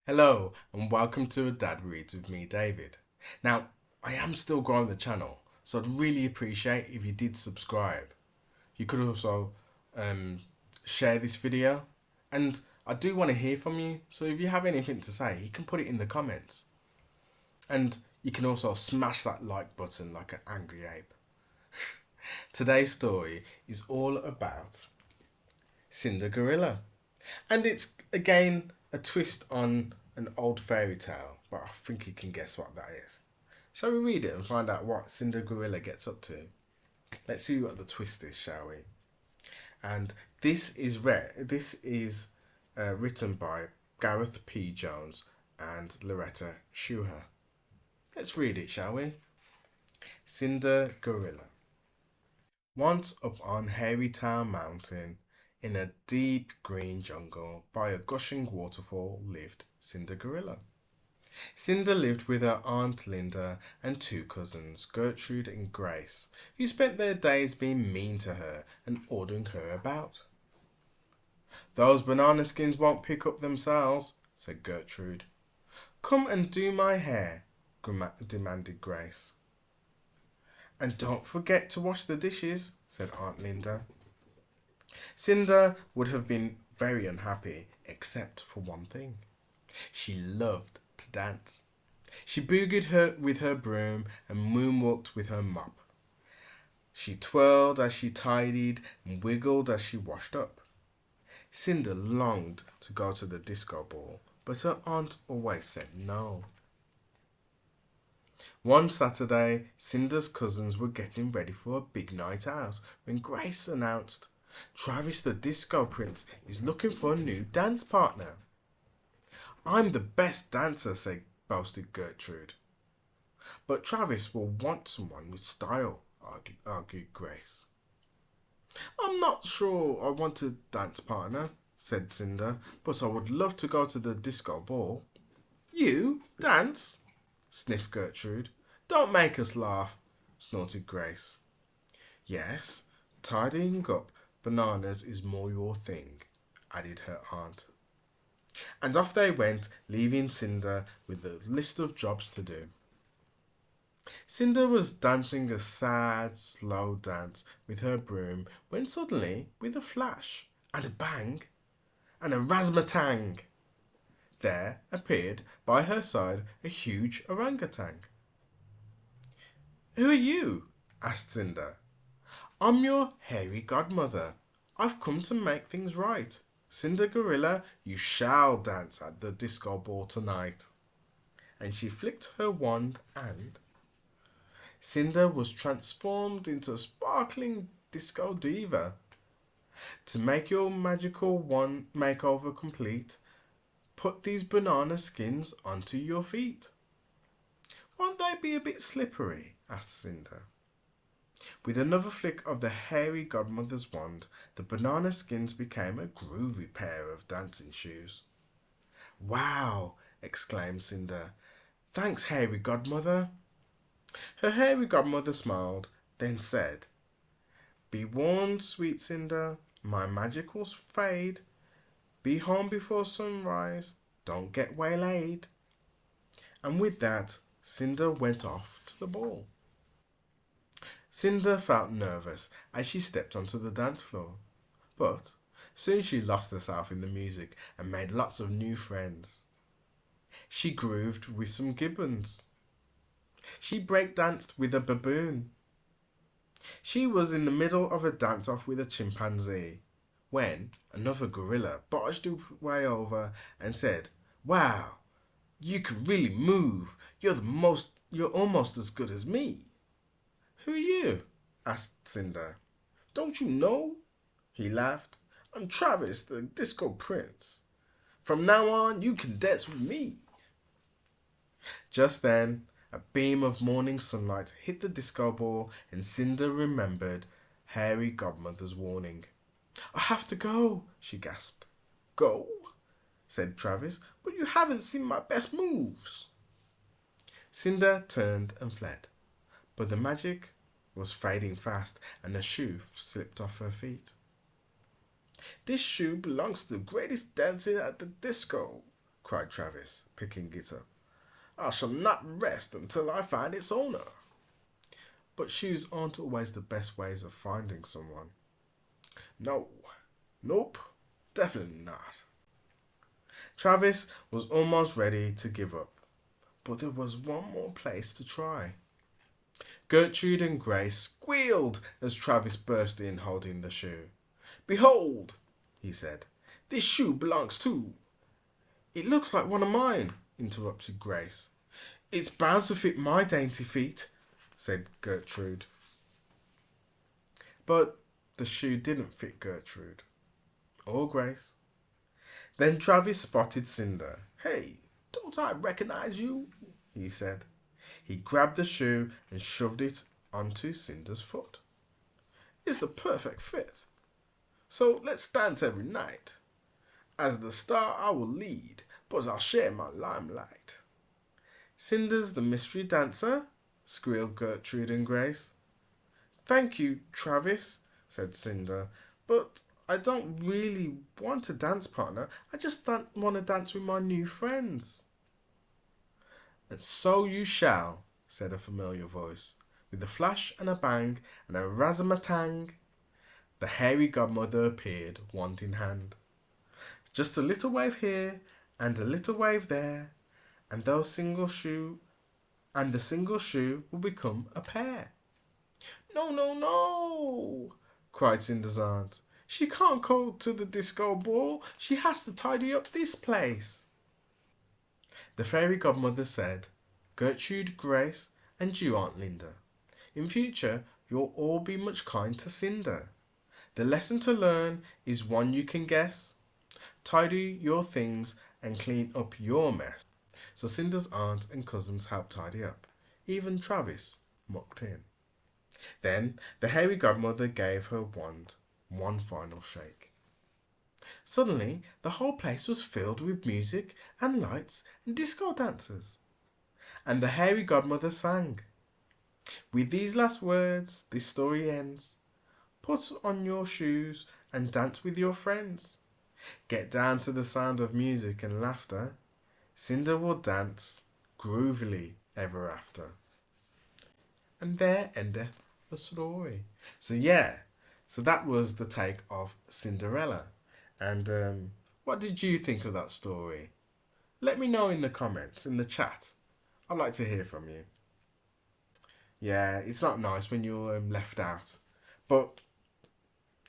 Hello and welcome to A Dad Reads with me, David. Now, I am still growing the channel, so I'd really appreciate if you did subscribe. You could also um, share this video, and I do want to hear from you, so if you have anything to say, you can put it in the comments. And you can also smash that like button like an angry ape. Today's story is all about CinderGorilla. And it's again a twist on an old fairy tale, but I think you can guess what that is. Shall we read it and find out what CinderGorilla gets up to? Let's see what the twist is, shall we? And this is written by Gareth P. Jones and Loretta Schuher. Let's read it, shall we? CinderGorilla. Once up on Hairy Town Mountain, in a deep green jungle by a gushing waterfall lived CinderGorilla. Cinder lived with her Aunt Linda and two cousins, Gertrude and Grace, who spent their days being mean to her and ordering her about. "Those banana skins won't pick up themselves," said Gertrude. "Come and do my hair," demanded Grace. "And don't forget to wash the dishes," said Aunt Linda. Cinder would have been very unhappy, except for one thing. She loved to dance. She boogied her with her broom and moonwalked with her mop. She twirled as she tidied and wiggled as she washed up. Cinder longed to go to the disco ball, but her aunt always said no. One Saturday, Cinder's cousins were getting ready for a big night out when Grace announced, "Travis the Disco Prince is looking for a new dance partner." "I'm the best dancer," boasted Gertrude. "But Travis will want someone with style," argued Grace. "I'm not sure I want a dance partner," said Cinder, "but I would love to go to the disco ball." "You dance?" sniffed Gertrude. "Don't make us laugh," snorted Grace. "Yes, tidying up bananas is more your thing," added her aunt. And off they went, leaving Cinder with a list of jobs to do. Cinder was dancing a sad, slow dance with her broom when suddenly, with a flash, and a bang, and a razzmatang, there appeared by her side a huge orangutan. "Who are you?" asked Cinder. "I'm your hairy godmother. I've come to make things right. CinderGorilla, you shall dance at the disco ball tonight." And she flicked her wand and Cinder was transformed into a sparkling disco diva. "To make your magical wand makeover complete, put these banana skins onto your feet." "Won't they be a bit slippery?" asked Cinder. With another flick of the hairy godmother's wand, the banana skins became a groovy pair of dancing shoes. "Wow!" exclaimed Cinder. "Thanks, hairy godmother." Her hairy godmother smiled, then said, "Be warned, sweet Cinder, my magic will fade. Be home before sunrise, don't get waylaid." And with that, Cinder went off to the ball. Cinder felt nervous as she stepped onto the dance floor, but soon she lost herself in the music and made lots of new friends. She grooved with some gibbons. She breakdanced with a baboon. She was in the middle of a dance-off with a chimpanzee when another gorilla barged her way over and said, "Wow, you can really move. You're almost as good as me." "Who are you?" asked Cinder. "Don't you know?" He laughed. "I'm Travis, the Disco Prince. From now on, you can dance with me." Just then, a beam of morning sunlight hit the disco ball and Cinder remembered Hairy Godmother's warning. "I have to go," she gasped. "Go?" said Travis. "But you haven't seen my best moves." Cinder turned and fled, but the magic was fading fast and the shoe slipped off her feet. "This shoe belongs to the greatest dancer at the disco," cried Travis, picking it up. I shall not rest until I find its owner. But shoes aren't always the best ways of finding someone. No, nope, definitely not. Travis was almost ready to give up, but there was one more place to try. Gertrude and Grace squealed as Travis burst in holding the shoe. Behold, he said, this shoe belongs to... It looks like one of mine, interrupted Grace. It's bound to fit my dainty feet, said Gertrude. But the shoe didn't fit Gertrude or Grace. Then Travis spotted Cinder. Hey, don't I recognize you? He said. He grabbed the shoe and shoved it onto Cinder's foot. It's the perfect fit. So let's dance every night. As the star I will lead, but I'll share my limelight. Cinder's the mystery dancer, squealed Gertrude and Grace. Thank you, Travis, said Cinder, but I don't really want a dance partner. I just don't want to dance with my new friends. And so you shall, said a familiar voice. With a flash and a bang and a razzmatang, the hairy godmother appeared, wand in hand. Just a little wave here and a little wave there, and the single shoe will become a pair. No, no, no, cried Cinder's aunt. She can't go to the disco ball. She has to tidy up this place. The fairy godmother said, Gertrude, Grace, and you, Aunt Linda. In future, you'll all be much kind to Cinder. The lesson to learn is one you can guess. Tidy your things and clean up your mess. So Cinder's aunt and cousins helped tidy up. Even Travis mucked in. Then the hairy godmother gave her wand one final shake. Suddenly, the whole place was filled with music and lights and disco dancers. And the hairy godmother sang. With these last words, this story ends. Put on your shoes and dance with your friends. Get down to the sound of music and laughter. Cinder will dance groovily ever after. And there endeth the story. So that was the take of Cinderella. And what did you think of that story? Let me know in the comments, in the chat. I'd like to hear from you. Yeah, it's not nice when you're left out. But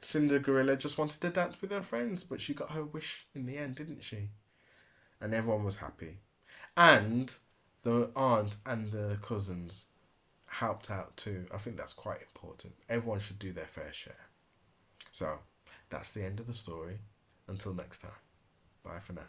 CinderGorilla just wanted to dance with her friends, but she got her wish in the end, didn't she? And everyone was happy. And the aunt and the cousins helped out too. I think that's quite important. Everyone should do their fair share. So, that's the end of the story. Until next time. Bye for now.